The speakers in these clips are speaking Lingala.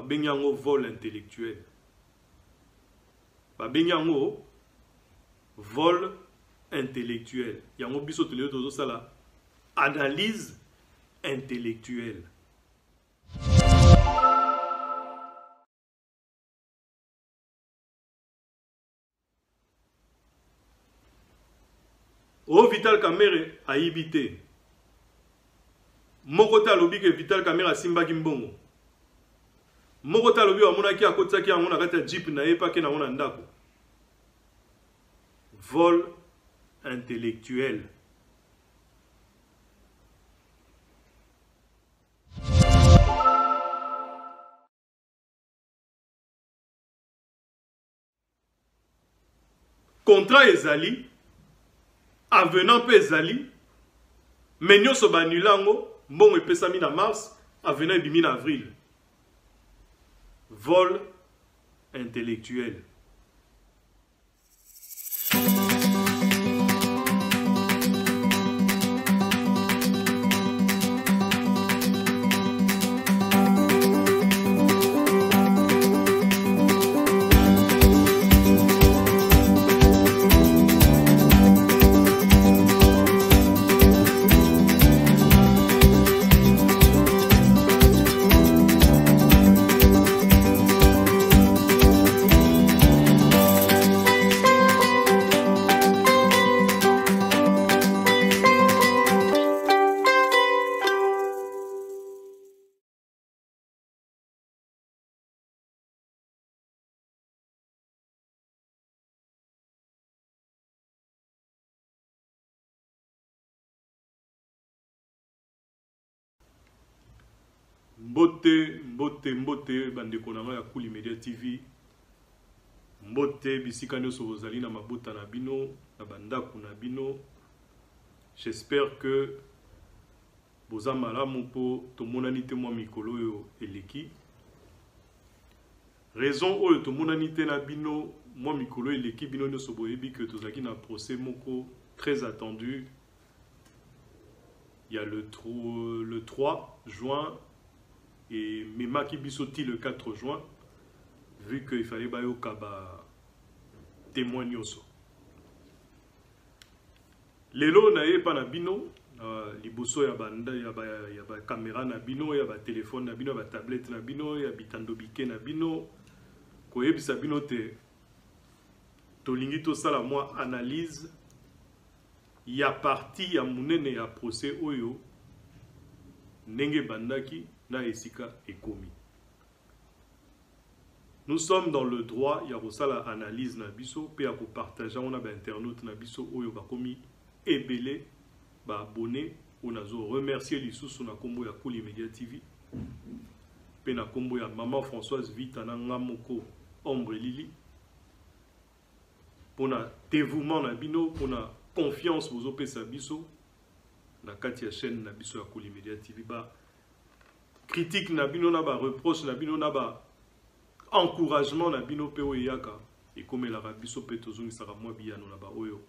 babenyango vol intellectuel. Babenyango vol intellectuel. Yango biso toleo tozo sala analyse intellectuelle. O Vital Kamerhe a ibité. Mokota lobi que Vital Kamerhe a simba kimbongo. Mokota lobi wa mona ki akotsa ki amona kata jeep na yepa ke na mona ndako. Vol intellectuel. Contrat ezali, avenant pe ezali, menyo so banilango, mbongo epesami na mars, avenant ebimi na avril. Vol intellectuel. Mbote bandeko na nga ya Cool Media TV. Mbote bisika nyonso bozali na mabota na bino na bandako na bino. J'espère que boza malamu po tomonani te mwa mikolo oyo eleki. Raison oyo tomonani te na bino mwa mikolo eleki bino nyonso boyebi que tozaki na procès moko très attendu. Il y a le 3 juin et Mema qui bisoti le 4 juin, vu qu'il fallait bayo kaba témoin nyoso. Lelo na ye pa na bino, liboso ya banda ya ba caméra na bino, ya ba téléphone na bino, ya ba tablette na bino, ya bitando bike na bino, koyebisa bino te tolingi to sala moi analyse ya parti ya munene ya procès oyo ndenge bandaki na esika ekomi. Nous sommes dans le droit ya kosala analyse na biso pe ya ko partager on a ba internaute na biso oyo ba komi ebele ba abonné on a zo remercier lisusu na kombo ya Cool Media TV pe na kombo ya maman Françoise Vita na ngamoko Ombre Lili pona dévouement na bino pona confiance vous opesa biso na kati ya chaîne na biso ya Cool Media TV ba critique na bino na ba reproche na bino na ba encouragement na bino pe oyaka et comme la biso pe tozungi saka mwa biyano na ba oyo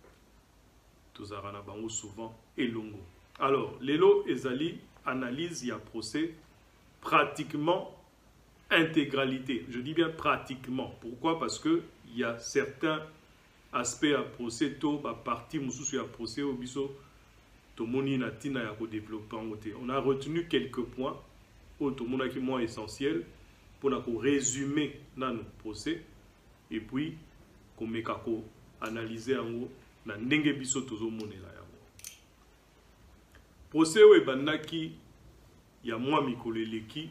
tozara na bango souvent elongo. Alors lelo ezali analyse ya procès pratiquement intégralité. Je dis bien pratiquement. Pourquoi? Parce que il y a certains aspects à procès to ba partie mususu ya procès au biso to moni na tina ya ko développer ngote. On a retenu quelques points au to mona ki moins essentiel pour na ko résumer nan procès et puis ko meka ko analyser ngo na ndenge biso tozo monela yango. Procès o ebandaki ya mwa mikolo eleki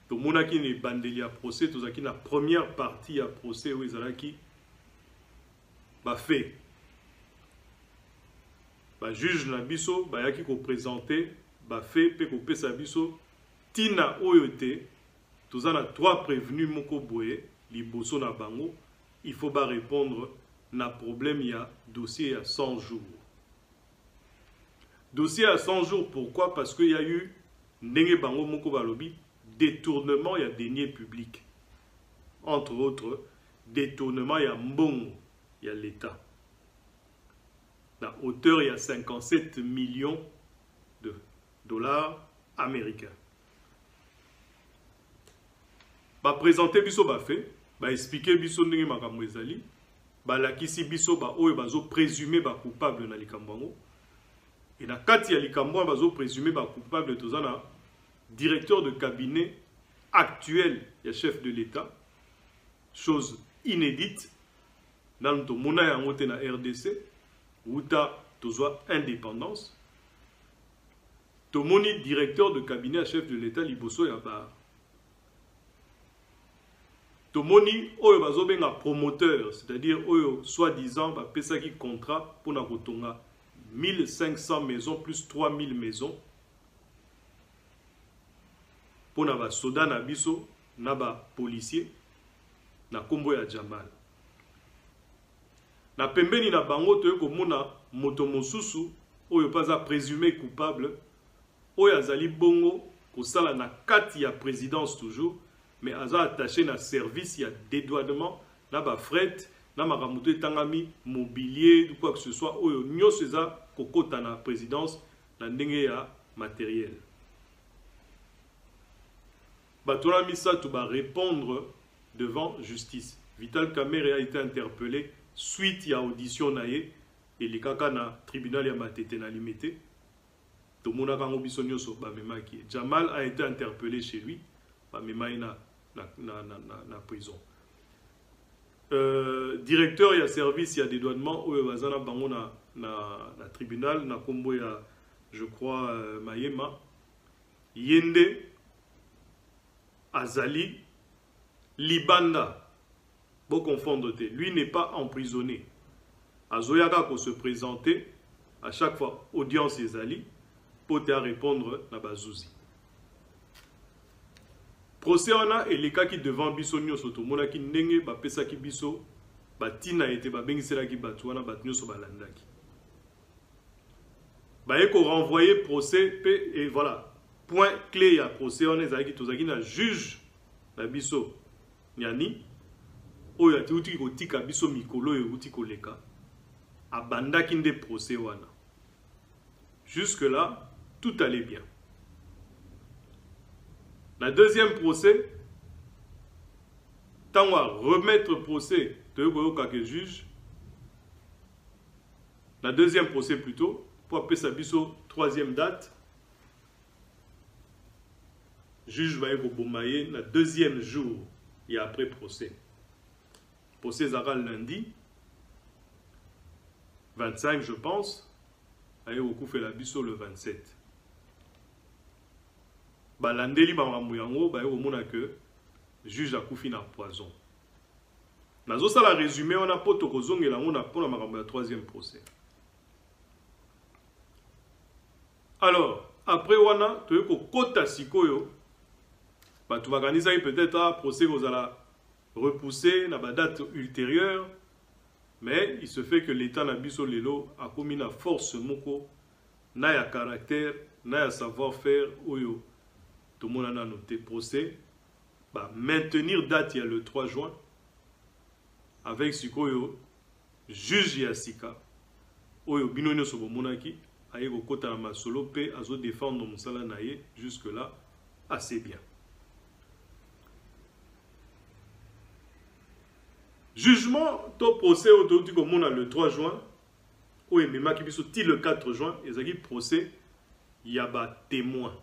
to monaki ne bandeli ya procès tozaki na première partie ya procès o ezalaki ba fait ba juge na biso ba yaki ko présenter ba fait pe ko pesa biso tina oyo te tozana 3 prévenus moko boye liboso na bango il faut ba répondre na problème ya dossier à 100 jours. Dossier à 100 jours, pourquoi? Parce qu'il y a eu ndenge bango moko balobi détournement ya deniers publics. Entre autres, détournement ya mbongo ya l'État. La hauteur il y a 57 millions de dollars américains. ba présenter biso ba fait ba expliquer biso ndenge makambo ezali ba lakisi biso ba oyo bazo présumer ba coupable na likambo ngo et na kati ya likambo bazo présumer ba coupable tozana directeur de cabinet actuel ya chef de l'État, chose inédite dans le mona yango te na RDC uta tozwa indépendance. Tomoni directeur de cabinet à chef de l'État liboso ya ba Tomoni oyo bazobenga promoteur, c'est-à-dire oyo soi-disant ba pesaki contrat pour na kotonga 1500 maisons plus 3000 maisons pour na ba soda na biso na ba policier na kombo ya Jamal. Na pembeni na bango toyo komona moto mosusu oyo paza présumé coupable oyo azali bongo kosala na kati ya présidence toujours mais aza attaché na service ya dédouanement na ba fret na makamuto etangami mobilier ou quoi que ce soit oyo nyonso eza kokota na présidence na ndenge ya matériel. Batola Misatu va répondre devant justice. Vital Kamerhe a été interpellé suite à audition naie et les kaka na tribunal ya matete na limité. Tomona kango biso nyonso ba memaki. Jamal a été interpellé chez lui ba memai na prison. Directeur ya service ya dédouanement oyo bazana bango na tribunal na kombo ya je crois Mayema Yende Azali Libanda. Bon confondre te. Lui n'est pas emprisonné. Azoyaka pour se présenter à chaque fois audience Ezali pour te répondre na bazouzi. Procès wana eleka ki devant biso nyonso tomona ki ndenge ba pesa ki biso ba tina ete ba bengisela ki batu wana bat nyonso balandaki. Ba eko renvoyer procès et voilà. Point clé ya procès wana ezaki tozaki na juge na biso nyani oyo ati uti kotika biso mikolo oyo uti koleka abandaki nde procès wana. Jusque là tout allait bien. La deuxième procès, tant à remettre procès de que juge, la deuxième procès plutôt, pour appeler ça biso troisième date, juge va être au la deuxième jour et après procès. Procès sera lundi 25 je pense, et au coup fait la biso le 27. Balandeli bangambo yango ba omona que juge akufi na poison. Nazo sala résumé on a poto kozongela ngona pona makambo ya troisième procès. Alors, après wana toyeko kota sikoyo ba tu organiser peut-être un procès kozala repoussé na ba date ultérieure mais il se fait que l'état na biso lelo a commis na force moko na ya caractère na ya savoir-faire oyo. Tout le monde a noté procès. Bah, maintenir date il y a le 3 juin avec Sikoyo, juge Yassika, Oyo Binonyo Sobomonaki, Aïe Kota Masolo, P, Azo défendre Moussala Naye, jusque-là, assez bien. Jugement, ton procès au le 3 juin, Oyo Memaki Bisoti le 4 juin, et Zaki procès, il y a ba témoin.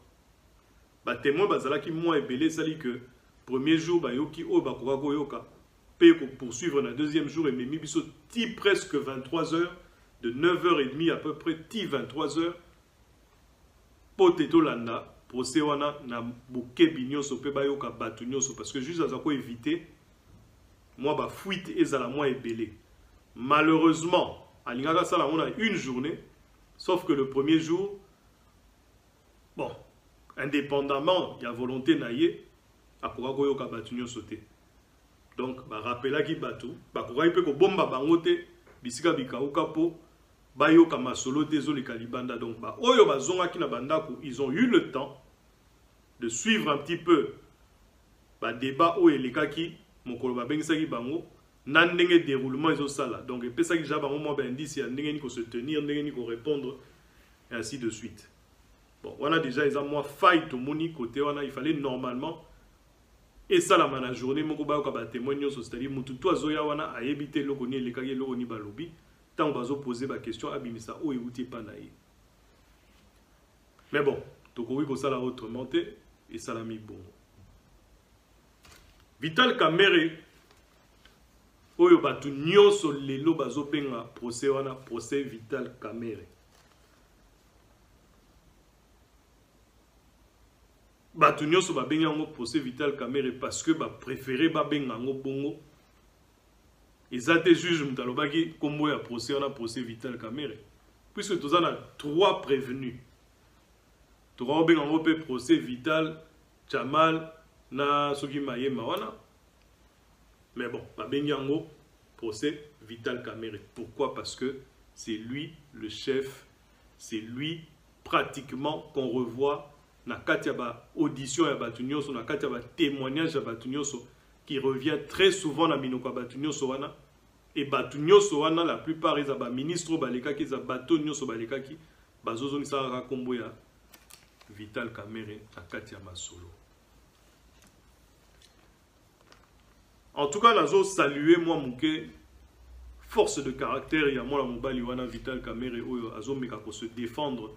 Ba témoin bazala ki moi ebelé sali que premier jour ba yoki o ba koka yoka pe ko poursuivre na deuxième jour et memi biso ti presque 23 h de 9h30 à peu près ti 23 h poteto landa procès wana na buke binyoso pe ba yoka batu nyonso parce que juste azako éviter moi ba fuite ezala moi ebelé. Malheureusement alingaka sala on a une journée sauf que le premier jour bon indépendamment, il y a volonté naïe, à Kourakoyo Kabatunyo sauté. Donc, bah rappela qui batou, bah Kouraï peut que bomba bangote, bisika bikaou kapo, bayo kama solo désolé kalibanda. Donc, bah oyo bah zonga ki na bandaku, ils ont eu le temps de suivre un petit peu bah débat o elekaki, mon koloba bengsaki bango, nandenge déroulement ils ont ça là. Donc, et pesa ki jabango moi ben indice, nandenge ni ko se tenir, nandenge ni ko répondre, et ainsi de suite. Bon, on a déjà, ils ont moins faille tout moni côté, il fallait normalement et ça la mana journée moko ba ko ba témoigner c'est-à-dire mutu to azoya wana ayebite loko ni lekaki loko ni balobi tant bazo poser ba question abimisa o euti pa na ye. Mais bon, tokowi ko sala autrement et ça l'a mis bon. Vital Kamerhe oyo batu nyonso lelo bazo benga procès wana procès Vital Kamerhe. Batu nyonso ba benga ngo procès Vital Kamerhe parce que ba préféré ba benga ngo bongo. Ezate juge mutalobaki kombo ya procès wana procès Vital Kamerhe. Puisque tous en a 3 prévenus. Trois benga ngo pe procès Vital Chamal na soki mayema wana. Mais bon, ba benga ngo procès Vital Kamerhe. Pourquoi? Parce que c'est lui le chef, c'est lui pratiquement qu'on revoit na kati ya ba audition ya batu nyonso, na kati ya ba témoignage ya batu nyonso qui revient très souvent na minoko batu nyonso wana. Et batu nyonso wana la plupart ils ba ministre balekaki za bato nyonso balekaki bazozo ni sa kombo ya Vital Kamerhe na kati ya masolo. En tout cas, nazo saluer moi mouke force de caractère ya moi la mobali wana Vital Kamerhe oyo azo meka ko se défendre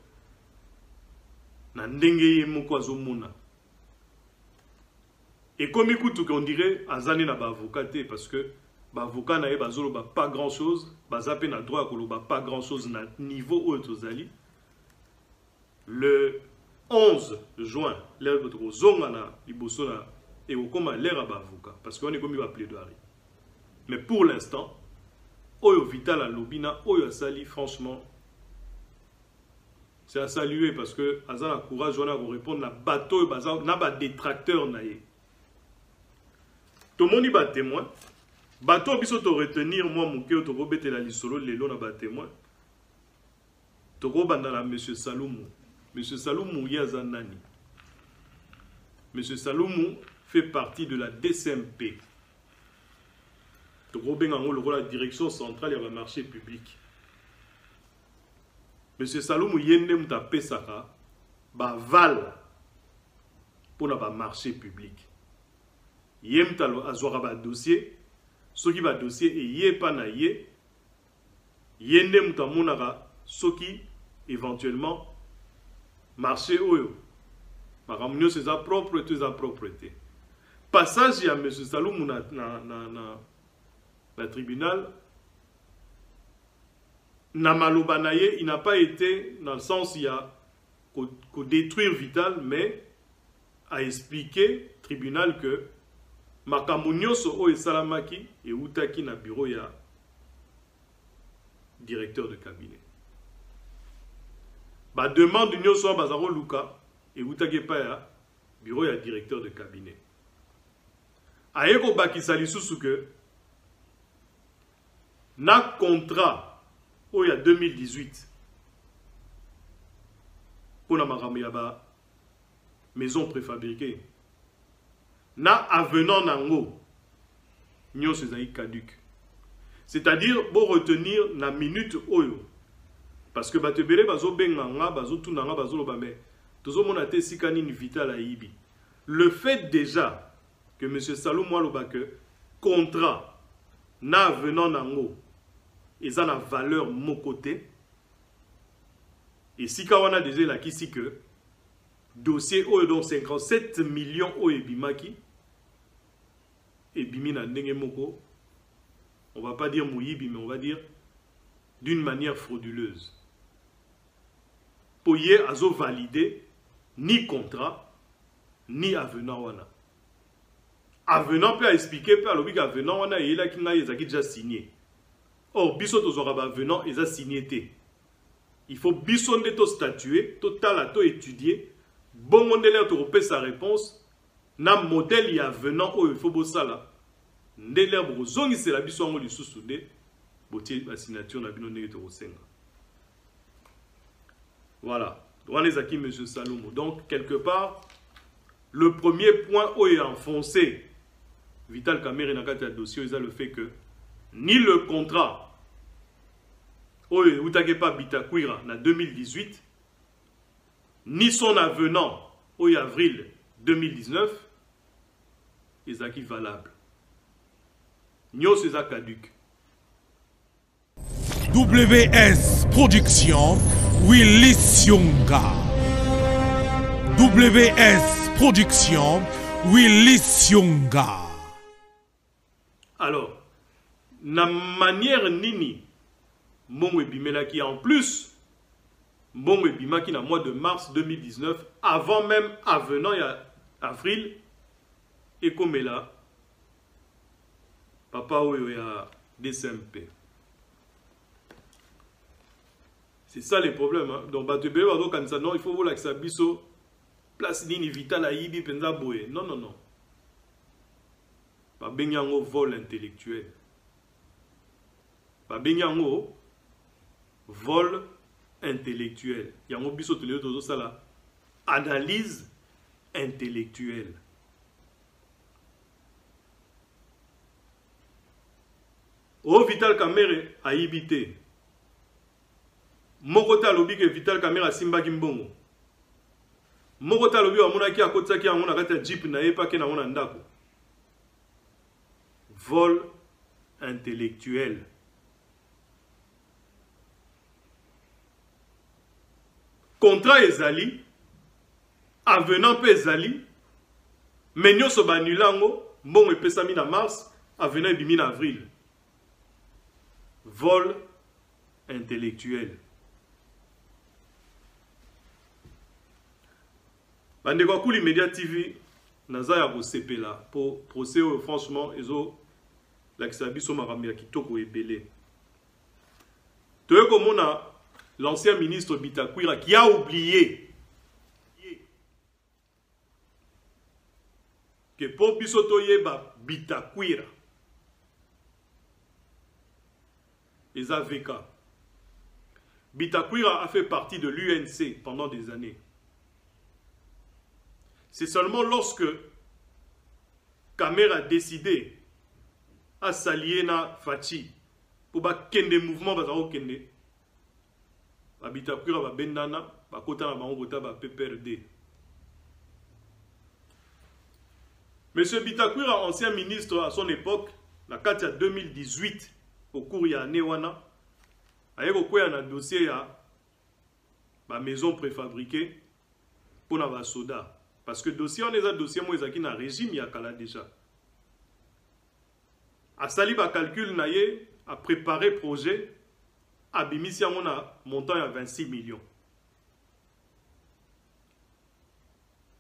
na ndenge ye moko azo mona. Et comme écoute qu'on dirait azane na ba avocat parce que ba avocat na ye bazolo ba pas grand chose, bazape na droit ko ba pas grand chose na niveau oyo tozali. Le 11 juin, l'air de zonga na liboso na et au coma l'air à avocat parce qu'on est comme il va plaidoyer. Mais pour l'instant, Oyo Vital à Lobina, Oyo Sali, franchement, c'est à saluer parce que Azan a courage on a répondre na bateau bazan na ba détracteur na ye. Tout le monde y va témoin. Bateau biso to retenir moi mon cœur to robete la lisolo lelo na ba témoin. To robanda na monsieur Saloumou. Monsieur Saloumou Yazanani. Monsieur Saloumou fait partie de la DCMP. La direction centrale et le marché public. Monsieur Saloumou Yende Mouta Pesaka, val pour le marché public. Yemta azora ba dossier, soki ba dossier et yé pa na yé, Yende Mouta Monara, soki éventuellement marché oyo. Maramunyo c'est sa propreté, sa propreté. Passage à M. Saloumou na tribunal, na malobanaye, il n'a pas été dans le sens il y a qu'au détruire Vital, mais à expliquer tribunal que Makamunyo so o esalamaki et utaki na bureau ya directeur de cabinet. Ba demande nyo so bazaro luka et utaki pa ya bureau ya directeur de cabinet. Ayeko bakisa lisusu que na contrat au ya 2018 pour la makambo maison préfabriquée na avenant nango nyo sezai caduc. C'est-à-dire pour retenir na minute oyo parce que batebele bazo benganga bazo tunanga bazo loba mais tozo mona te sikani ni Vital aibi. Le fait déjà que M. Saloumou aloba que contrat na venant nango et ça na valeur mon côté et si kawana déjà la kisi que dossier oyo donc 57 millions oyo bimaki et bimi na ndenge moko on va pas dire mouyibi mais on va dire d'une manière frauduleuse pour y azo valider ni contrat ni avenant wana. Avenant peut expliquer par le avenant on a il a qui n'a déjà signé. Or biso tozora ba avenant ils a signé té. Il faut biso de to statuer, total to étudier, bon mondele to repé sa réponse na modèle ya avenant o il faut bosala. Ndele bozongi c'est la biso ngo lisusu de botier la signature na bino ndenge to senga. Voilà. Droit les acquis monsieur Saloumou. Donc quelque part le premier point où est enfoncé Vital Kamerhe na kati ya dossier, il a le fait que ni le contrat oye utakepa bitakwira na 2018 ni son avenant au avril 2019 ezaki valable. Nyos eza caduc. WS Production, Willis Yonga. WS Production, Willis Yonga. Alors, na manière nini, Mbongo Ebimelaki en plus, Mbongo Ebimaki na mois de mars 2019, avant même avenant il y a avril, et comme là, papa oyo ya DCMP. C'est ça les problèmes. Hein? Donc, non, il faut voir que ça biso place nini vital à yibi penza boye. Non, non, non. Pas benyango vol intellectuel. Pas benyango vol intellectuel. Yango biso toleo tozo sala analyse intellectuelle. O Vital Kamerhe a yibité. Mokota lobi que Vital Kamerhe a simba kimbongo. Mokota lobi wa mona ki akotsa ki amona kata jeep na ye pa ke na mona ndako. Vol intellectuel. Contrat ezali, avenant pe ezali, mais nyonso banulango, mbongo epesami na mars, avenant ebimi na avril. Vol intellectuel. Bandeko Akuli Media TV, naza ya kosepela pour procès franchement ezo lakisa biso makambo ya kitoko ebele. Toye komona l'ancien ministre Bitakwira qui a oublié que pour biso toyeba Bitakwira eza VK. Bitakwira a fait partie de l'UNC pendant des années. C'est seulement lorsque Kamerhe a décidé à s'allier na Fachi pour ba kende mouvement bazaro kende. Ba Bitakwira ba bendana ba kota na bango kota ba PPRD. Monsieur Bitakwira, ancien ministre à son époque, la carte à 2018 au cours ya Newana, a eu un dossier à ma maison préfabriquée pour la soda. Parce que dossier on est un dossier moi qui na régime ya kala déjà. A sali ba calcul naie a préparé projet a bimisi mon montant à 26 millions.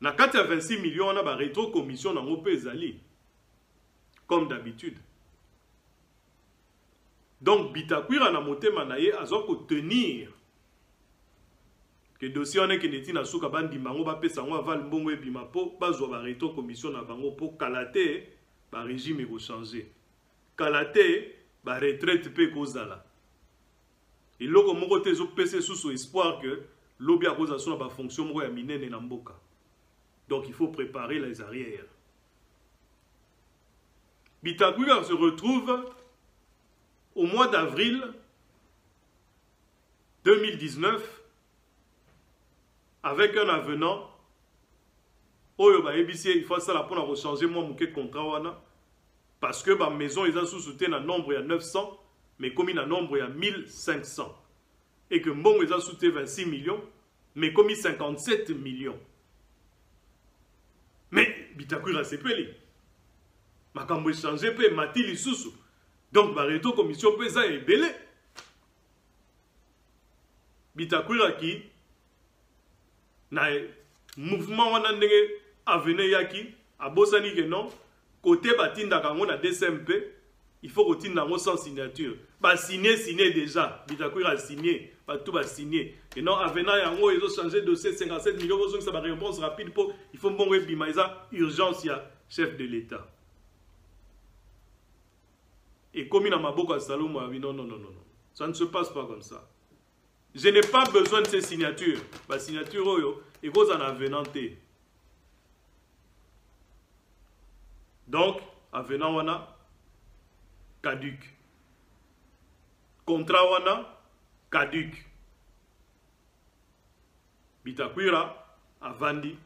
Na kati ya 26 millions on a ba rétro commission na ngope ezali comme d'habitude. Donc Bitakwira na motema na ye azo ko tenir que dossier on est que neti na suka bandi mango ba pesa ngo aval mbongo ebima po bazwa ba reto commission na bango po kalate ba régime ko changer. Kalate ba retraite pe kozala. Et loko moko tezo pese sous espoir que lobi a koza sona ba fonction moko ya minene na mboka. Donc il faut préparer les arrières. Bitakwira se retrouve au mois d'avril 2019 avec un avenant oyo ba ebisi il faut ça la pour changer moi mon contrat wana parce que ba maison ils ont sous-soutenu un nombre à 900 mais comme un nombre à 1500 et que mbongo ils ont soutenu 26 millions mais comme 57 millions. Mais Bitakwira c'est pelé. Makambo changer pe matili susu. Donc ba reto commission pe ça est belé. Bitakwira qui na mouvement wana ndenge avenir yaki abosani que non côté batinda kango na DCMP il faut kotinda ngo sans signature ba signer déjà Bitakwira signé ba tout ba signer et non avenant yango ils ont changé dossier 57 millions besoin que ça va réponse rapide pour il faut mbongo ebimaiza urgence ya chef de l'état et comme il a ma boko à Salomo non non non non ça ne se passe pas comme ça. Je n'ai pas besoin de ces signatures. Ma signature, et vous en avenanté. Donc, avenant wana, caduc. Contrat wana, caduc. Bitakwira, avandi.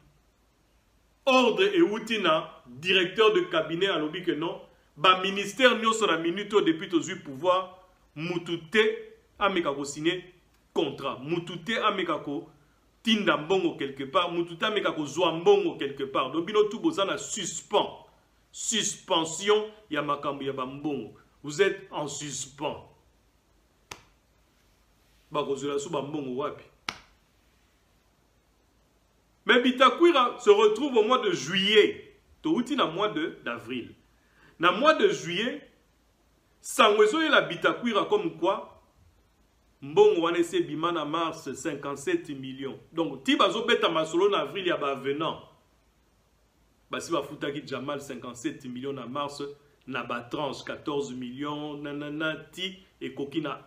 ordre et outina, directeur de cabinet à l'objet que non, ba ministère nous sur la minute depuis tous le pouvoir, mutute amekako signé contrat, mutute amekako tinda mbongo quelque part, mutute amekako zwa mbongo quelque part. Donc bino tout bozana suspens, suspension ya makambo ya bambongo. Vous êtes en suspens. Bakozela sou bambongo wapi. Mais Bitakwira se retrouve au mois de juillet. Touti na mois d'avril. Na mois de juillet, Sangwezo et la Bitakwira comme quoi mbongo wane se bimana mars 57 millions. Donc ti bazo beta masolo na avril ya ba venant. Basi ba futaki Jamal 57 millions na mars na ba tranche 14 millions nanana ti et kokina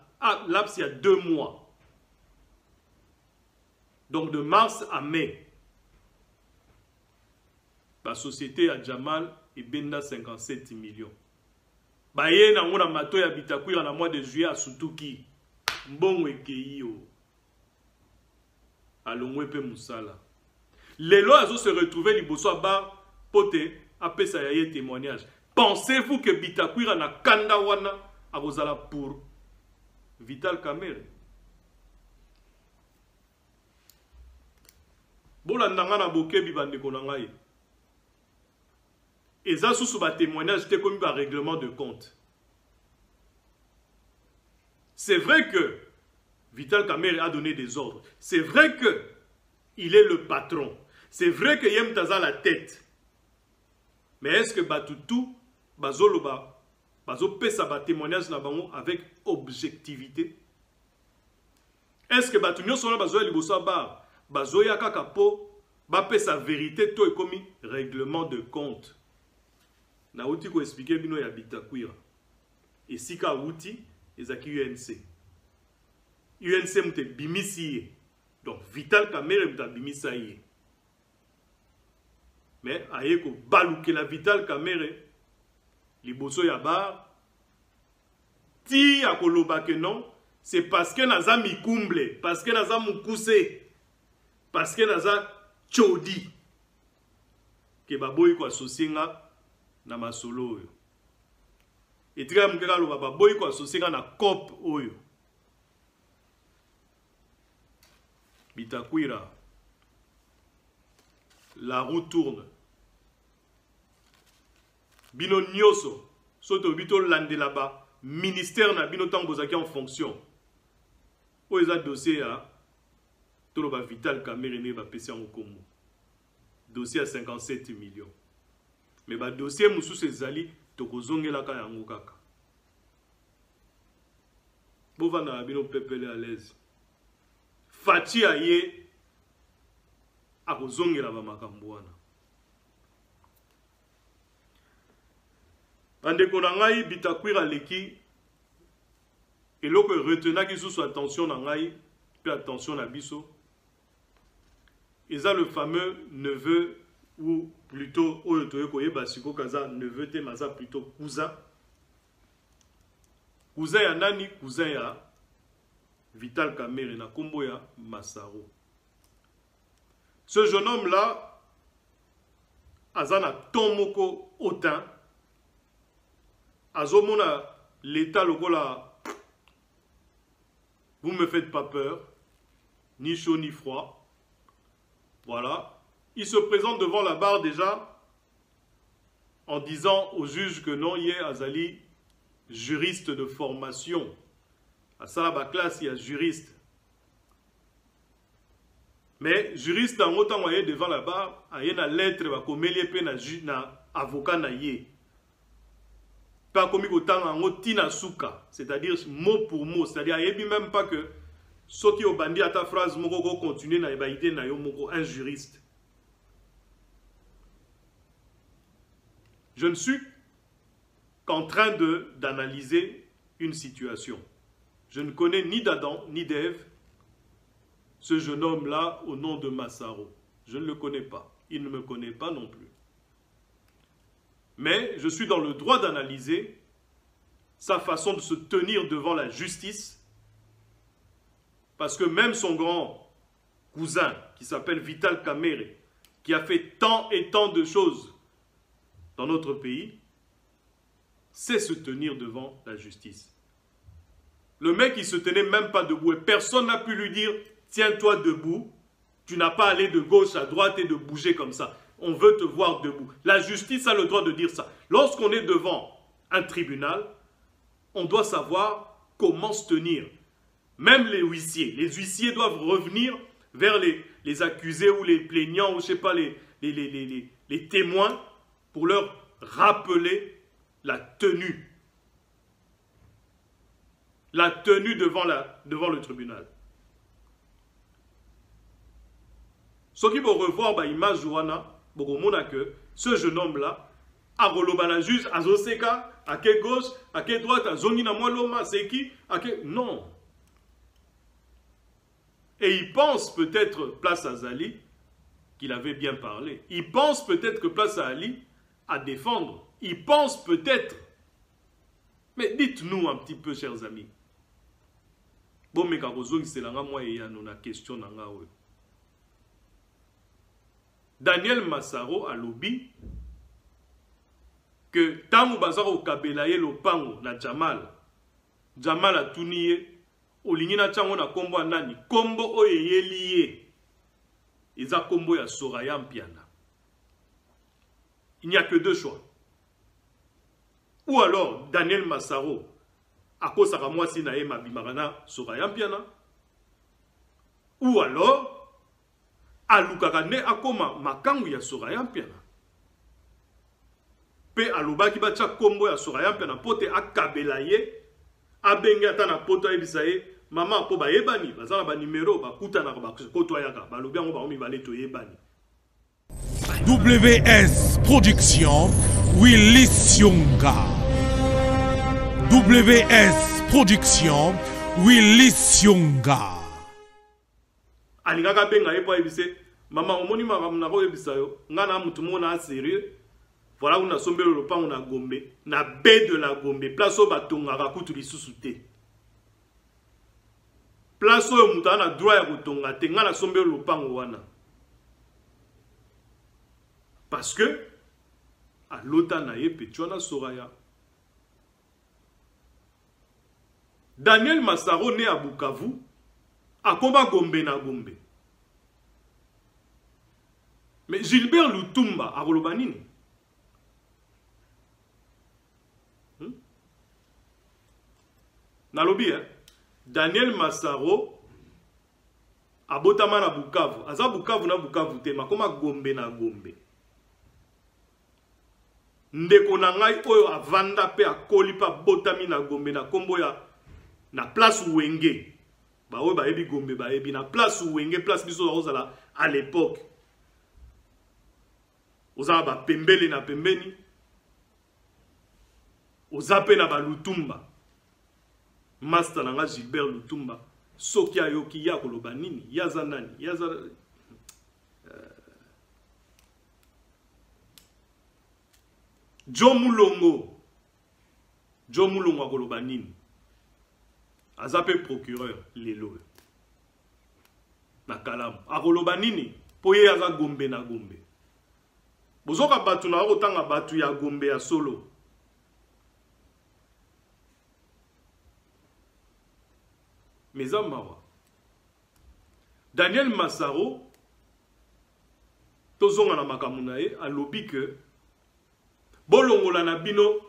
laps il y a 2 mois. Donc de mars à mai. La société à Jamal et Benda 57 millions. Baye na ngona mato ya Bitakwira na mois de juillet à Sutuki. Mbongo ekeyo. Alongwe pe musala. Lelo azo se retrouver liboso ba pote apesa ya ye témoignage. Pensez-vous que Bitakwira na kanda wana akozala pour Vital Kamerhe? Bola ndanga bokebi bandeko na ngai. Et ça, sous le témoignage, c'était comme un règlement de compte. C'est vrai que Vital Kamerhe a donné des ordres. C'est vrai qu'il est le patron. C'est vrai que Yem Taza la tête. Mais est-ce que Batoutou, Bazoloba, Bazopesa ba témoignage na bango avec objectivité? Est-ce que Batounio Sona Bazoya Libosa Bar, Bazoya Kakapo, Bapesa vérité, tout est commis règlement de compte? Na outi ko expliquer bino ya Bitakwira. Et si ka outi ezaki UNC. UNC mte bimisi. Donc Vital Kamerhe mta bimisa ye. Mais aye ko baluke la Vital Kamerhe liboso ya bar ti akoloba que non, c'est parce que naza mikumble, parce que naza mukuse, parce que naza chodi que baboyi ko associer nga na masolo oyo. Etika mukeka loba baboyi ko associer nga na COP oyo. Bitakwira, la roue tourne. Bino nyoso, soto bito lande là-bas, ministère na bino tango bozaki en fonction. Oyo eza dossier ya toloba Vital Kamerhe ne ba pesi en Congo. Dossier à 57 millions. Mais ba dossier mususu ezali tokozongela ka yango kaka. Bovana bino pepele à l'aise. Fati aye akozongela ba makambo wana. Bandeko na ngai Bitakwira leki eloko retenaki sous attention na ngai pe attention na biso. Eza le fameux neveu ou plutôt oyo koyeba siko kaza neveu te maza plutôt cousin. Cousin ya nani? Cousin ya Vital Kamerhe na kombo ya Masaro. Ce jeune homme là azana tomoko autant azomona l'état lokola vous me faites pas peur, ni chaud ni froid. Voilà. Il se présente devant la barre déjà en disant au juge que non, il est Azali, juriste de formation. À Salaba classe, il y a juriste. Mais juriste, en autant qu'il devant la barre, il y a une lettre, il y a un avocat. Pas comme il y a un souka, c'est-à-dire mot pour mot. C'est-à-dire, il n'y a même pas que ce qui est bandi à ta phrase, moko continue na idée na yo moko un juriste. Je ne suis qu'en train d'analyser une situation. Je ne connais ni d'Adam ni d'Ève ce jeune homme-là au nom de Masaro. Je ne le connais pas. Il ne me connaît pas non plus. Mais je suis dans le droit d'analyser sa façon de se tenir devant la justice. Parce que même son grand cousin, qui s'appelle Vital Kamerhe, qui a fait tant et tant de choses dans notre pays, sait se tenir devant la justice. Le mec, il se tenait même pas debout et personne n'a pu lui dire « Tiens-toi debout, tu n'as pas à aller de gauche à droite et de bouger comme ça. On veut te voir debout. » La justice a le droit de dire ça. Lorsqu'on est devant un tribunal, on doit savoir comment se tenir. Même les huissiers doivent revenir vers les accusés ou les plaignants ou je sais pas, les témoins pour leur rappeler la tenue. La tenue devant le tribunal. Ce qui vont revoir l'image que ce jeune homme-là, à la juge, à Zoseka, à quelle gauche, à quelle droite, à Zonina Mwaloma, c'est qui, non. Et il pense peut-être, place à Zali, qu'il avait bien parlé. Il pense peut-être que place à Ali, à défendre. Il pense peut-être. Mais dites-nous un petit peu, chers amis. Bon, mais quand vous c'est là, moi, il y a une question. Daniel Massaro a lobby que Tango Bazaro Kabelaye Lopango na Jamal a tuniye Olingina Chango na kombo nani kombo oye lié Iza kombo ya Soraya Mpiana. Il n'y a que deux choix. Ou alors Daniel Massaro akosaka mwasi na ye mabimarana Soraya Mpiana. Ou alors alukaka ne akoma makangu ya Soraya Mpiana. Pe alubaki bacha kombo ya Soraya Mpiana pote akabela ye abenge ata na poto ayebisa ye mama po bayebani bazala ba numero bakutana ba koto yaka balobi yango ba mibale to yebani. WS Production Willis Yonga. WS Production Willis Yonga. Alingaka benga ye po ayebise mama omoni makambo na ko yebisa yo ngana mutu mona sérieux. Voilà on a sombé le pan on a Gombe na baie de la Gombe place au batongaka kutu lisusu te. Place au mutu na droit ya kotonga te ngana sombé le pan wana. Parce que à l'autre na ye petwana Soraya. Daniel Massaro né à Bukavu a combat Gombe na Gombe. Mais Gilbert Lutumba a Rolobanini. Nalobi, Daniel Massaro a botama na Bukavu. Aza Bukavu na Bukavu te, makoma Gombe na Gombe. Ndeko na ngai oyo avanda pe akoli pa botami na Gombe na kombo ya na place Wenge. Ba oyo ba ebi Gombe ba ebi na place Wenge, place biso ozala à l'époque. Ozala ba pembele na pembeni. Ozape na ba Lutumba. Master nanga Gilbert Lutumba. Soki ayoki ya koloba nini? Yaza nani? Yaza Joe Mulongo akoloba nini? Azape procureur lelo. Na Kalamu. Akoloba nini? Poye aza Gombe na Gombe. Bozoka batu na otanga batu ya Gombe ya solo. Mes amis, Daniel Massaro, tozonga na makamunae, a lobby que bolongola na bino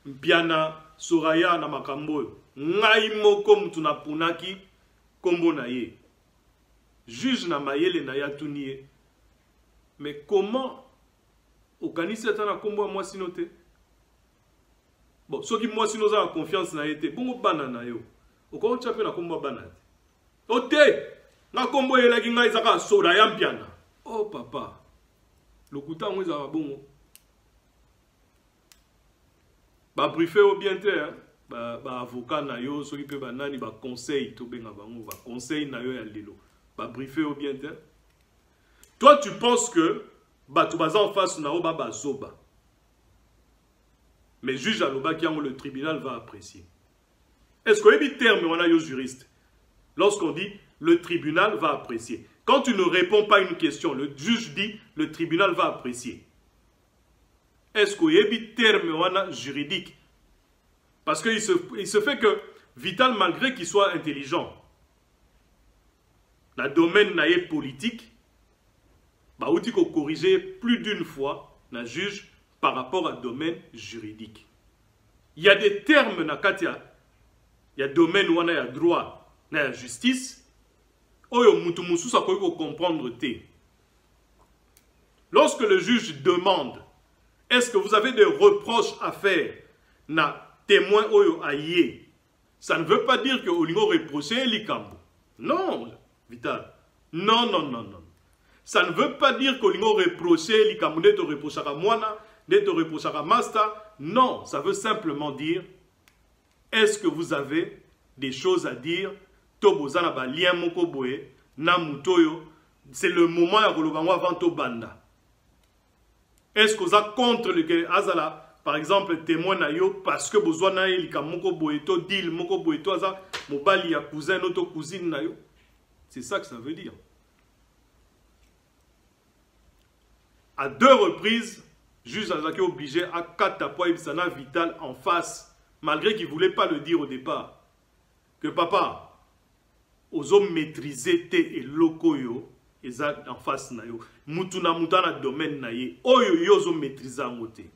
mpiana Soraya na makambo ngai moko mutu na punaki kombo na ye. Juge na mayele na yatunie. Mais comment okanisi atana kombo moi sinote? Bon, soki moi sinoza la confiance na yete, bongo bana na yo. Oko chape na kombo banate. Ote, na kombo yelaki ngai zaka Soraya Mpiana. Oh papa. Lokuta ngweza bongo. Ba briefer au bien terre, ba avocat na yo, soki pe banani ba conseil to benga bango, ba conseil na yo ya lelo. Ba briefer au bien terre. Toi tu penses que ba tu baza en face na o ba zoba. Mais juge aloba ki le tribunal va apprécier. Est-ce qu'on a dit terme on a yo juriste? Lorsqu'on dit le tribunal va apprécier. Quand tu ne réponds pas à une question, le juge dit, le tribunal va apprécier. Est-ce qu'il y a un terme juridique? Parce qu'il se fait que Vital, malgré qu'il soit intelligent, dans le domaine politique, il faut corriger plus d'une fois le juge par rapport à domaine juridique. Il y a des termes dans il y a domaine où on a droit, il y a justice, comprendre. Lorsque le juge demande, est-ce que vous avez des reproches à faire na témoin oyo aïe, ça ne veut pas dire que Olingo reproché Likambo. Non, Vital. Non, non, non, non. Ça ne veut pas dire qu'Olingo reproché Likambo, de te reprocher à Moana, de te reprocher à Masta. Non, ça veut simplement dire, est-ce que vous avez des choses à dire? Tobozana ba lien moko boye na mutoyo, c'est le moment ya kolobango avant to banda. Est-ce que vous êtes contre le Azala, par exemple, témoin na yo, parce que vous avez dit que moko boeto, deal, moko boeto, aza, mobali ya cousin, notre cousine na yo? C'est ça que ça veut dire. À 2 reprises, juge Azaki est obligé à katapoa Ibsana Vital en face, malgré qu'il ne voulait pas le dire au départ. Que papa, aux hommes maîtrisés et locaux yo, eza en face na yo. Mutuna mutana domaine na ye. Oyo yo zo maîtriser en côté.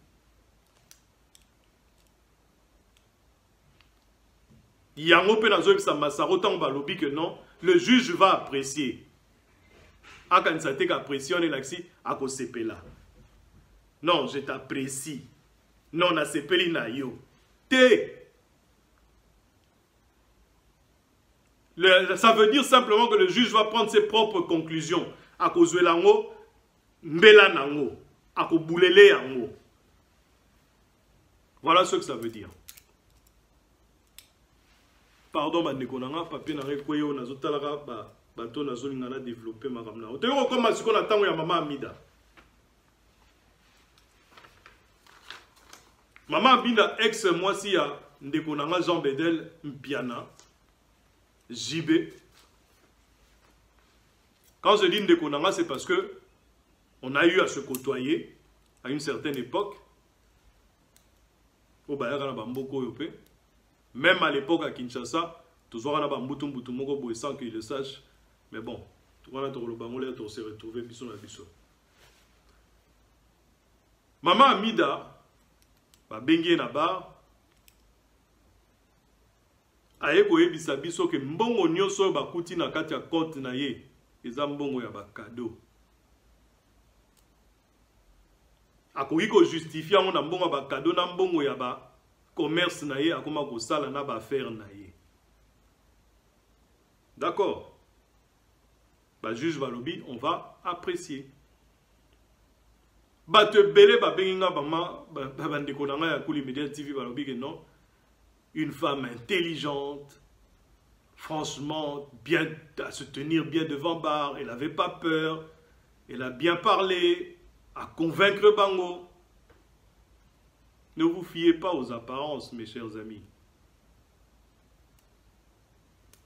Yango pe na zo ebisa masaro tant ba lobi que non, le juge va apprécier. Akan sa te ka pression et laxi ako sepela. Non, je t'apprécie. Non, na sepeli na yo. Ça veut dire simplement que le juge va prendre ses propres conclusions. À cause de l'ango, mbela nango, à cause boulele yango. Voilà ce que ça veut dire. Pardon, ma nekonanga, papier n'a rien koyo, na zotalara, bato na zoningana développé ma ramna. Ote yo comme si on attend ya maman Amida. Maman Amida ex moi si ya ndekonanga Jean Bedel Mpiana. JB. Quand je dis Ndekonanga, c'est parce que on a eu à se côtoyer à une certaine époque. Même à l'époque à Kinshasa, sans qu'il le sache. Mais bon, on s'est retrouvé. Maman Amida, Bengue Nabar, aye koyebisa biso ke mbongo nyonso bakuti na kati ya compte na ye eza mbongo ya bakado. Akoki ko justifier ngo na mbongo ya bakado na mbongo ya ba commerce na ye akoma kosala na ba affaire na ye. D'accord? Ba juge balobi, on va apprécier. Ba te belé ba benginga ba bandeko na nga ya Kuli Media TV balobi ke non. Une femme intelligente, franchement, bien à se tenir bien devant bar, elle n'avait pas peur, elle a bien parlé, à convaincre Bango. Ne vous fiez pas aux apparences, mes chers amis.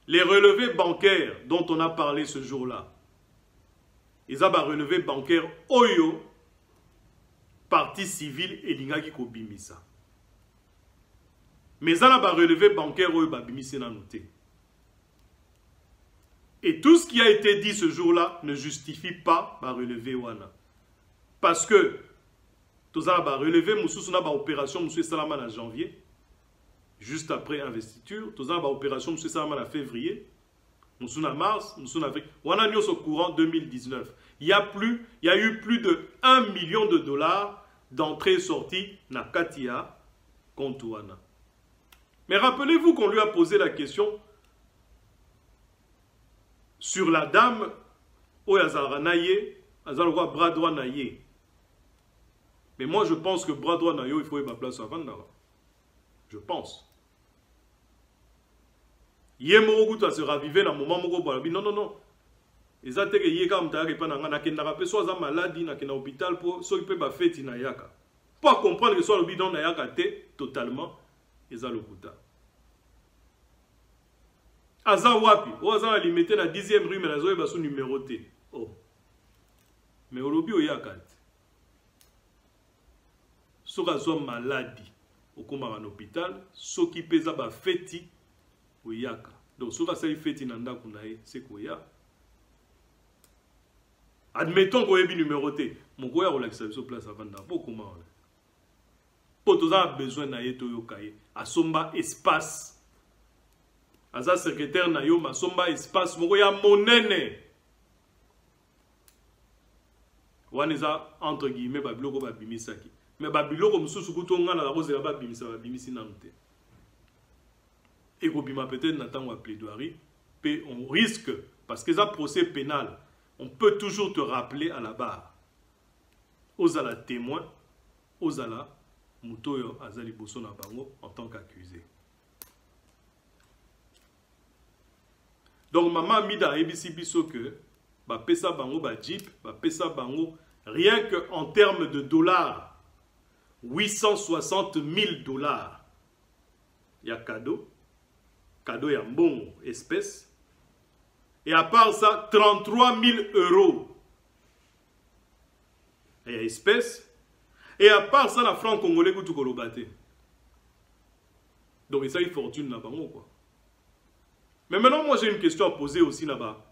Les relevés bancaires dont on a parlé ce jour-là, ils ont relevé bancaire Oyo, partie civile et Lingaki Kobimisa. Mais ça n'a pas relevé bancaire ou babimisi na noté. Et tout ce qui a été dit ce jour-là ne justifie pas ba relevé wana. Parce que tout ça ba relevé moussou na ba opération moussou salama en janvier, juste après investiture, tout ça ba opération moussou salama en février, moussou na mars, moussou na avril. Wana nyos au courant 2019. Il y a eu plus de 1 million de dollars d'entrée et sortie na Katia compte wana. Mais rappelez-vous qu'on lui a posé la question sur la dame Oyazara Naye, Azalwa bras droit Naye. Mais moi je pense que bras droit Naye, il faut y avoir place à Vandara. Je pense. Yemorogu à se raviver dans le moment où non, non, non. Les attaques yeka mtake pas nanga nakenda pe soit za maladie nakenda hôpital pour ceux qui peuvent faire na yaka. Pour comprendre que soit le bidon na yaka té totalement. Aza wapi? O aza limité na 10e rue mais nazo ba sous numéroté. Oh. Mais olobi oyaka. Soka zo maladie au koma en hôpital, soki pesa ba feti oyaka. Donc soka sa feti na ndako na ye, c'est koya. Admettons qu'on ait numéroté. Mon goya relaxe sur place avant d'abord comment. Pour tous a besoin na yeto yokaye. Asomba espace. Aza secrétaire na yo masomba espace. Mon goya monene. Waneza entre guillemets babiloko babimisaki. Mais babiloko mususu kutonga na la rose la babimisa babimisi namte. Et kobima peut-être n'attend plaidoirie. Pe on risque parce que ça procès pénal. On peut toujours te rappeler à la barre. Ozala témoin, Ozala Mutoyo Azali Bosona Bango en tant qu'accusé. Donc maman Mida ABC biso que ba pesa bango ba jeep, ba pesa bango rien que en termes de dollars 860 000 dollars. Il y a cadeau ya bon espèce. Et à part ça, 33 000 euros. Et espèce. Et à part ça, la franc congolais que tu colobate. Donc, ça, il fortune là-bas, quoi. Mais maintenant, moi, j'ai une question à poser aussi là-bas.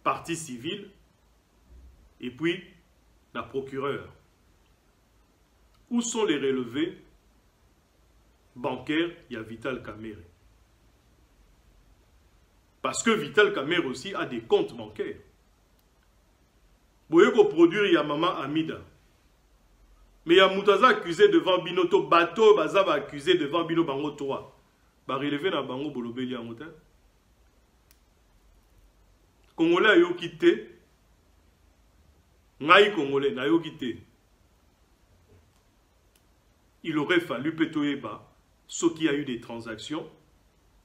Partie civile. Et puis, la procureure. Où sont les relevés bancaires? Il y a Vital Kamerhe. Parce que Vital Kamerhe aussi a des comptes bancaires. Vous voyez qu'on produit, il y a maman Amida. Mais il y a Moutaza accusé devant Binoto, Bateau, Bazaba accusé devant Bino Bango 3. Bah, relevé dans Bango Bolobeli en hôtel. Congolais a yo quitté. Ngai Congolais n'a yo quitté. Il aurait fallu Petoyeba, ce qui a eu des transactions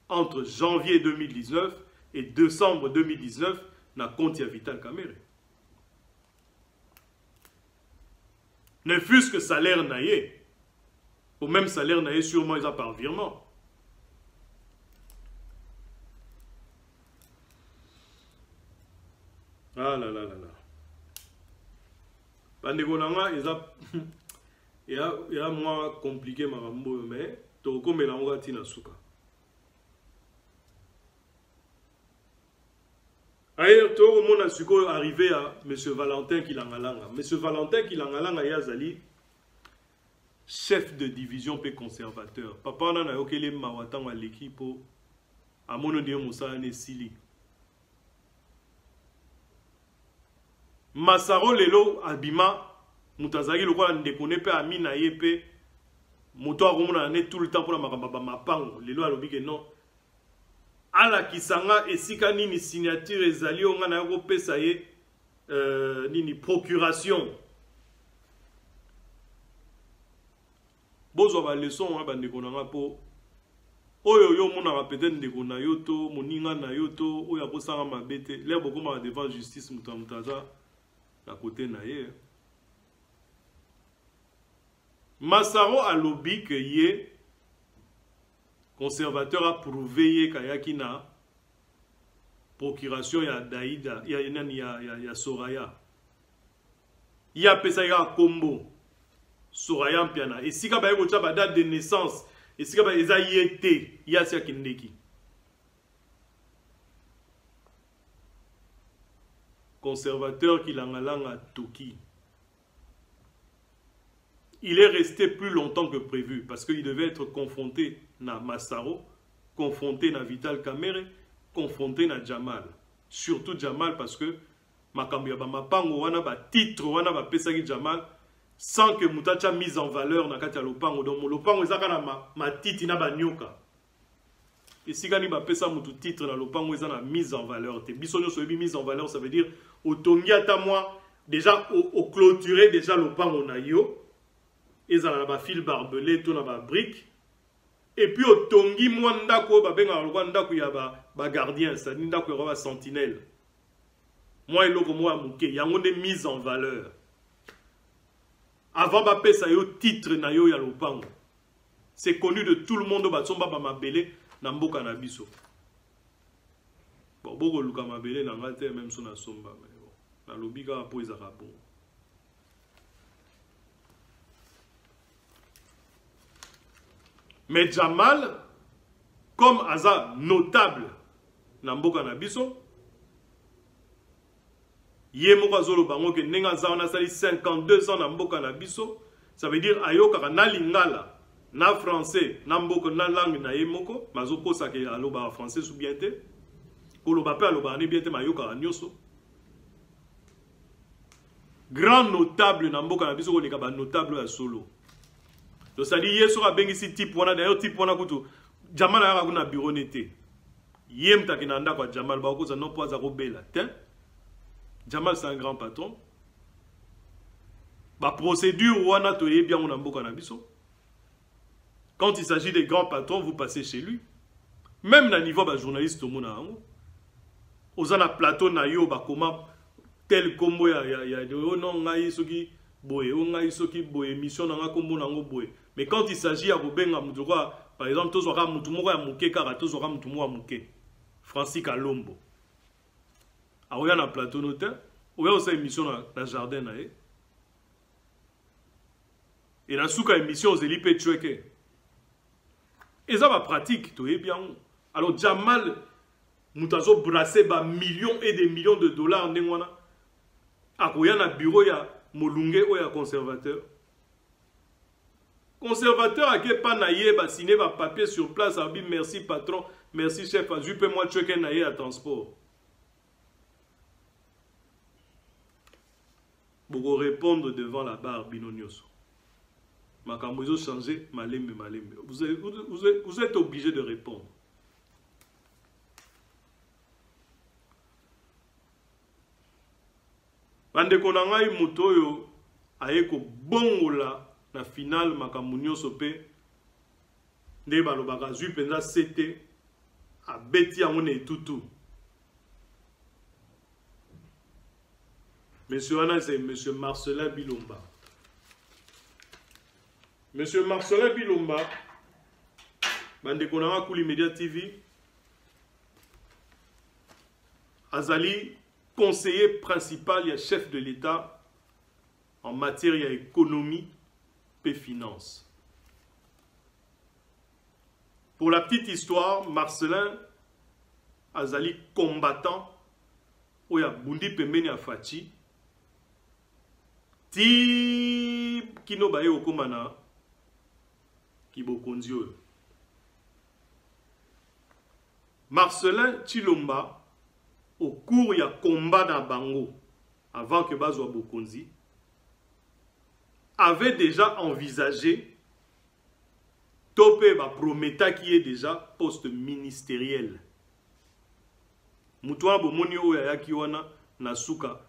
entre janvier 2019 et décembre 2019, na compte ya Vital Kamerhe. Ne fût-ce que salaire naïe, ou même salaire naïe sûrement ils ont par virement. Ah là là là là. Bandegonanga, il y a moins compliqué marambo, mais toko melanga tina suka. Ailleurs, tout le monde a arrivé à M. Valentin Kilangalanga. M. Valentin Kilangalanga Yazali, chef de division P conservateur. Papa on a eu les mawatang à l'équipe à Monodio Moussa Nesili. Masaro Lelo Abima, Moutazagi le roi ne connaît pas Amina Yepe, Mouto a tout le temps pour la Mapang. Lelo a l'obli que non. Ala kisanga esika nini signature ezali onga na yako pesa ye nini procuration. Bozo ba leçon ba ndeko nanga po oyo yo mona peut-être ndeko na yoto moninga na yoto oyo akosanga mabete l'air beaucoup ma devant justice mutamutaza na côté na ye. Masaro a lobby que ye conservateur a prouvé qu'il y a procuration, il y a Daïda, il y a Soraya. Il y a Pesaya Combo, Soraya Mpiana. Et si il y a une date de naissance, et si il y a yété, il y a Kindeki. Conservateur qui l'a à Toki. Il est resté plus longtemps que prévu parce qu'il devait être confronté na Masaro, confronté na Vital Kamerhe, confronté na Jamal. Surtout Jamal parce que Makambi Mapango wana ba titre wana ba pesaki Jamal sans que Moutacha mise en valeur na kati ya lopango. Donc lopango ezaka na ma titi na ba nyoka. Et si gani ba pesa mutu titre na lopango ezana mise en valeur. Te bisonyo so mise en valeur ça veut dire otongi ata moi déjà au clôturer déjà lopango na yo. Ils ont un fil barbelé, tout na brique. Et puis au tongi mwandako babenga ndako ya ba gardien, ça ndako ya ba sentinelle. Moi eloko moi muke, yango de mise en valeur. Avant ba pesa yo titre na yo ya lopango. C'est connu de tout le monde ba tsomba ba mabele na mboka na biso. bon boko luka mabele na ngate même son asomba mais bon na lobika po ezaka bon. Mais Jamal comme aza notable na mboka na biso ye moko azolo bango ke ndenge aza wana sali 52 ans na mboka na biso, ça veut dire ayoka na lingala na français na mboka na langue na ye moko mazo kosa ke aloba français sou bien te koloba pe aloba ne bien te mayoka nyoso grand notable na mboka na biso ko leka ba notable ya solo. Donc ça dit yeso ka bengi si type wana d'ailleurs type wana kutu Jamal ya kuna bureau nete yem takinanda kwa Jamal ba ko za no poza ko bela te. Jamal c'est un grand patron. La procédure wana toye bien on mboka na biso. Quand il s'agit des grands patrons, vous passez chez lui. Même na niveau ba journaliste mona ango. Ozana plateau na yo ba koma tel combo ya non ngai soki boye o ngai soki boye émission na kombo nango boye. Mais quand il s'agit ya kobenga mutu kwa par exemple tozo ka mutu moko ya muke kaka tozo ka mutu moko ya muke. Francis Kalombo. Aoya na plateau note, oya osa émission na jardin na e. Et la souka émission aux élites tueke. Et ça va pratique, tu es bien. Alors Jamal, mutazo brassé ba millions et des millions de dollars en dengwana. Akoya na bureau ya molunge ou ya conservateur. Conservateur a ke pa na ye ba signé ba papier sur place a dit merci patron, merci chef, ajupe moi tueke na ye à transport. Pour répondre devant la barre binonioso. Makambozo changé, malembe. Vous êtes obligé de répondre. Bande konangai motoyo aeko bongola na finale makambounioso pe nde balobaka zui penza sete a beti yango na etutu. Monsieur Anna, c'est Monsieur Marcelin Bilomba. Monsieur Marcelin Bilomba, Bandekonanga Kouli Media TV, Azali, conseiller principal et chef de l'État en matière d'économie et finance. Pour la petite histoire, Marcelin Azali combattant, Oya Bundi Pembeni Afati, ti kino baye okomana kibokonzio. Marcelin Chilomba au cours ya combat dans Bango avant que Bazwa Bokonzi avait déjà envisagé topé ba prometa qui est déjà poste ministériel. Mutuwa bomoni oya yaki wana nasuka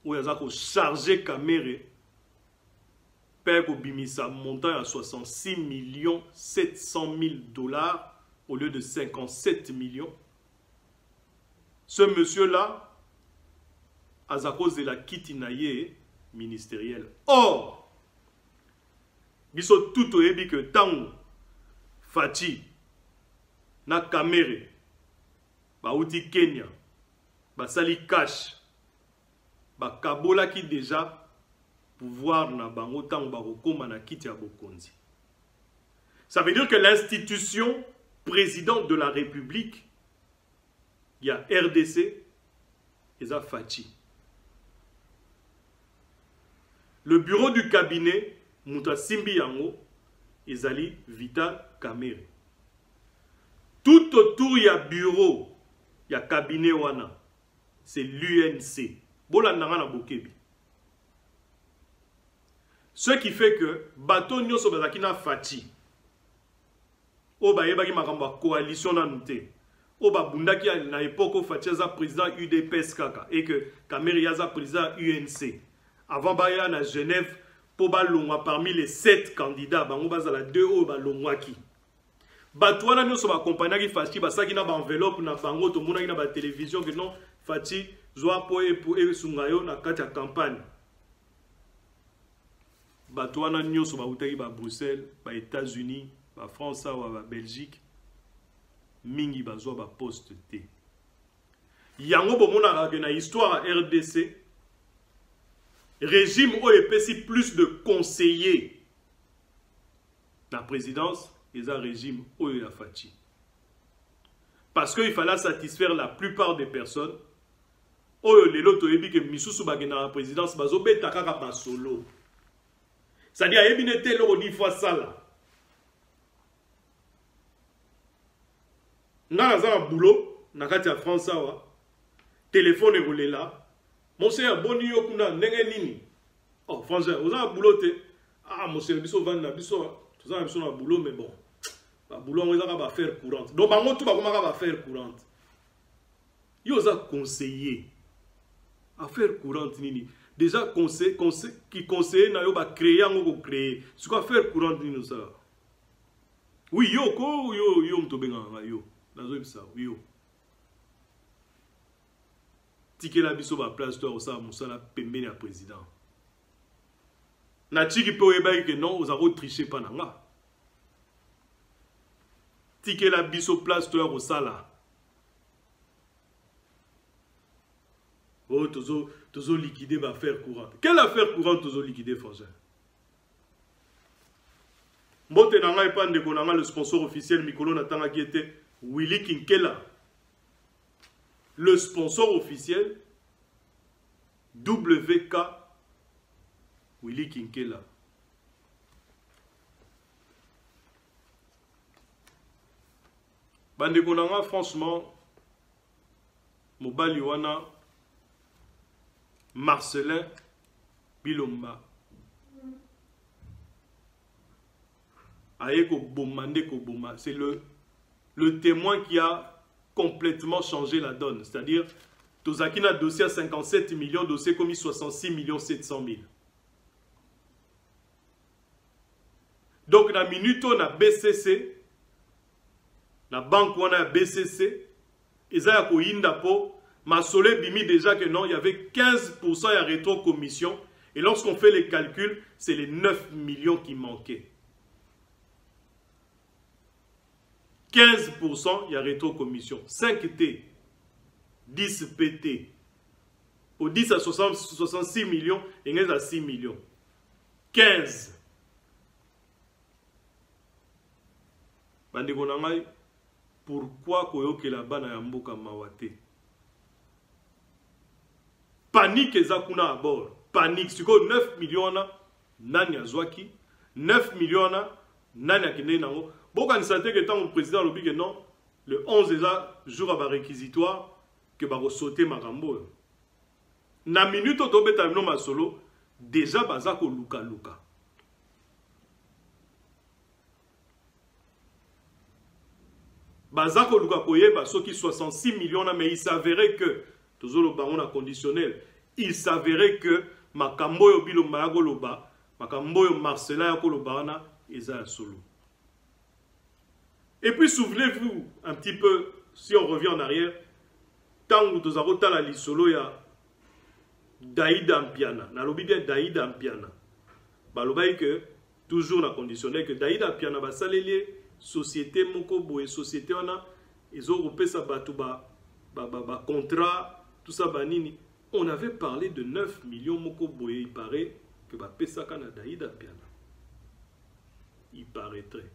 oya zako chargé caméra bimisa montant à 66 700 000 dollars au lieu de 57 millions. Ce monsieur-là, à cause de la kitinaye ministérielle. Or, biso tout oyebi que tango Fati na kamere ba uti Kenya ba sali cash ba kabola ki déjà pouvoir na bango tango ba kokoma na kiti ya bokonzi. Ça veut dire que l'institution présidente de la République, il y a RDC et ça Fati. Le bureau du cabinet Mouta Simbi Yango ezali Vital Kamerhe. Tout autour il y a bureau, il y a cabinet wana, c'est l'UNC. Bolandanga na bokebi. Ce qui fait que bateau nyoso bazaki na Fati. O ba yebaki makambo coalition na nute. O ba bundaki na époque Fati za président UDPS kaka et que Kamerhe yaza président UNC. Avant baya na Genève pour balongwa parmi les 7 candidats bango bazala 2 o balongwaki. Bato wana nyoso ba compagnie ki Fati basaki na ba enveloppe na bango to mona na ba télévision que non Fati zoa po e pour sungayo na kati ya campagne. Bato wana nyoso ba utaki ba Bruxelles, ba États-Unis, ba France ou ba Belgique mingi bazwa ba poste te. yango bomona na histoire à RDC régime où epesi plus de conseillers la présidence et un régime où il a fati parce qu'il fallait satisfaire la plupart des personnes oyo lelo toyebi ke misusu bakena la présidence bazobeta kaka ba solo c'est-à-dire ayebi nete loko ni fois sala nga naza na boulot na kati ya France awa téléphone ekolela monsieur boni yo kuna ndenge nini oh français oza na boulot te ah monsieur biso vandi na biso toza na biso na boulot mais bon ba boulot ngo ezaka ba faire courante donc bango tout bakomaka ba faire courante yo oza conseiller affaire courante nini déjà conseil qui conseiller na yo ba créer yango ko créer ce qu'on affaire courante nini ça oui yo ko yo mtobenga nga yo nazo bisa yo tikela biso ba place toi osa musala pembeni ya président na tiki pe oyeba ke non oza ko tricher pa nanga tikela biso place toi osala oh, tozo liquider ma affaire courante. Quelle affaire courante tozo liquider, frangin? Mbote nanga epande konanga le sponsor officiel Mikolo Natanga qui était Willy Kinkela. Le sponsor officiel WK Willy Kinkela. Bande konanga franchement mobali wana Marcelin Bilomba Aye ko bomande ko boma, c'est le témoin qui a complètement changé la donne, c'est-à-dire Tozaki a dossier à 57 millions, dossier commis 66 millions 700 000. Donc na minute on a BCC, la banque on a BCC, Eza ko yinda po Massolé bimi déjà que non, il y avait 15% à rétro-commission. Et lorsqu'on fait les calculs, c'est les 9 millions qui manquaient. 15% il y a rétro-commission. 5T, 10 PT. Au 10 à 66 millions, il y a 6 millions. 15. Pourquoi koyoke la bana ya mboka mawate? Panique ezakuna à bord. Panique. Si 9 millions nani azwaki, 9 millions nani akine nango. Boka ni sante que tant le président lobi que non, le 11 déjà jour à réquisitoire que ba sauter makambo. Na minute to beta no masolo déjà bazako luka luka. Bazako luka koyeba soki 66 millions mais il s'avérait que toujours le baron a conditionnel. Il s'avérait que Makambo yo Bilomba ya koloba, Makambo yo Marcelin ya koloba na eza solo. Et puis souvenez-vous un petit peu, si on revient en arrière, tant que nous avons la lisolo ya Daïda Mpiana, na lobi bien Daïda Mpiana. Ba lobai que toujours na conditionnel que Daïda Mpiana ba salelier société moko boye société wana ezo kopesa batu ba contrat tout ça banini. On avait parlé de 9 millions moko boye, il paraît que ba pesa kana Daïda Mpiana. Il paraîtrait.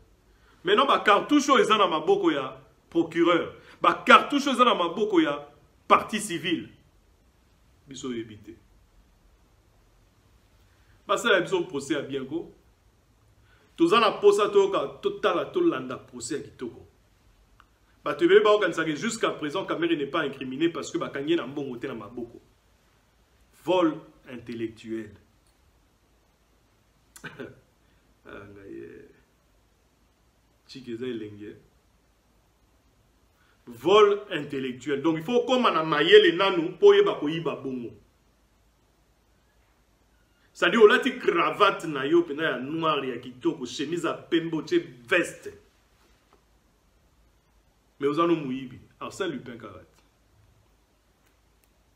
Maintenant ba cartouche eza na maboko ya procureur, ba cartouche eza na maboko ya partie civile. Biso éviter. Ba ça la biso procès à biengo. Tozana posa toka totala tolanda procès à kitoko. Ba te vele ba okanisa que jusqu'à présent Kamere n'est pas incriminé parce que ba kangé na mbongo te na maboko. Vol intellectuel. Vol intellectuel. Donc il faut comme on a maillé les nanou pour y bakoyiba bongo. C'est-à-dire, on a dit cravate na yo pena ya noir ya kitoko, chemise à pembo, veste. Mais vous en avez mouibi. Arsène Lupin karat.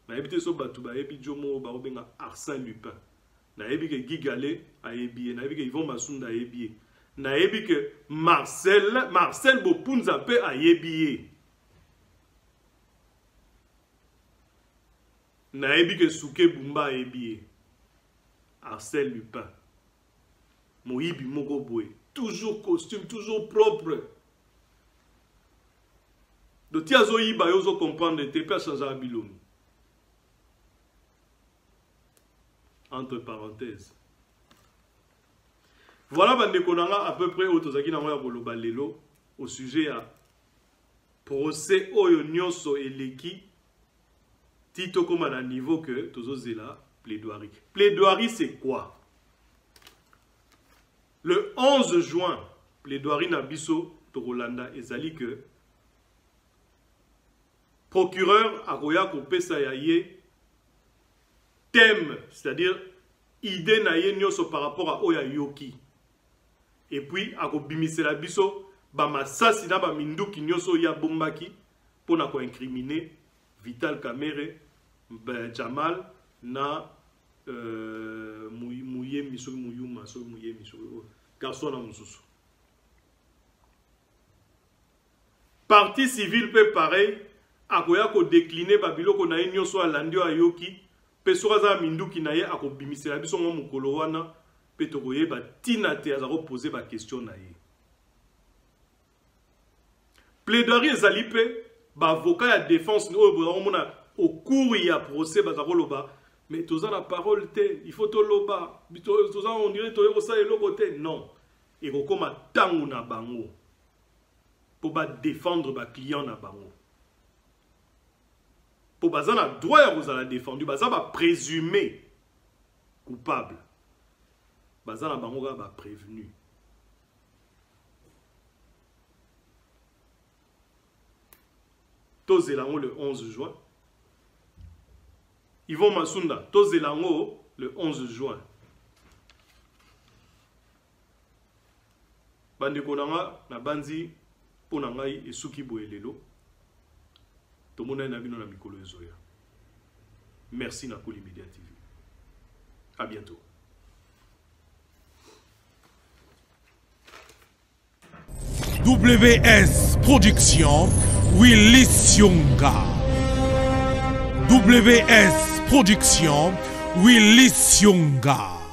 Na ebite so batu ba ebi jomo ba obenga Arsène Lupin. Na ebi ke Gigale a ebi, na ebi ke Yvon Masunda a ebi. Na ebi ke Marcel Bopunza pe a ebi. naebi ke Souké Bumba ebi Arsène Lupin Moïbi moko boye toujours costume toujours propre de tiazo yiba yozo comprendre te pas changer abilom entre parenthèses. Voilà à peu près au sujet à procès oyo nyonso eleki tito comme à niveau que tozo zela plaidoirie. Plaidoirie c'est quoi? Le 11 juin, plaidoirie na biso to Rolanda ezali que procureur akoya ko pesa ya ye thème, c'est-à-dire idée na ye nyonso par rapport à oya yoki. Et puis ako bimisela biso ba masasi na ba minduki nyonso ya bombaki pona ko incriminer Vital Kamerhe, Jamal na mouye miso muyuma so mouye miso garçon na mususu. Partie civile peut pareil akoya ko décliner babiloko na nyonso alandi ayoki pe sokaza minduki na ye ako bimisela biso ngo mukolo wana pe tokoye ba tina te azako poser ba question na ye. Plaidoirie ezali pe ba avocat ya défense no mona au cours ya procès bazako loba mais toza la parole te il faut to loba toza on dirait to ça et côté non et kokoma tangu na bango pour ba défendre ba client na bango pour bazana droit ya kozala défendu baza ba présumé coupable bazana bango ga ba prévenu. Tozelango le 11 juin. Yvon Masunda, Tozelango le 11 juin. Bandeko nanga na banzi pona ngai esuki boelelo. Tomona na bino na mikolo ezoya. Merci na Koli Media TV. À bientôt. WS Production Willy Sionga. WS Production Willy Sionga.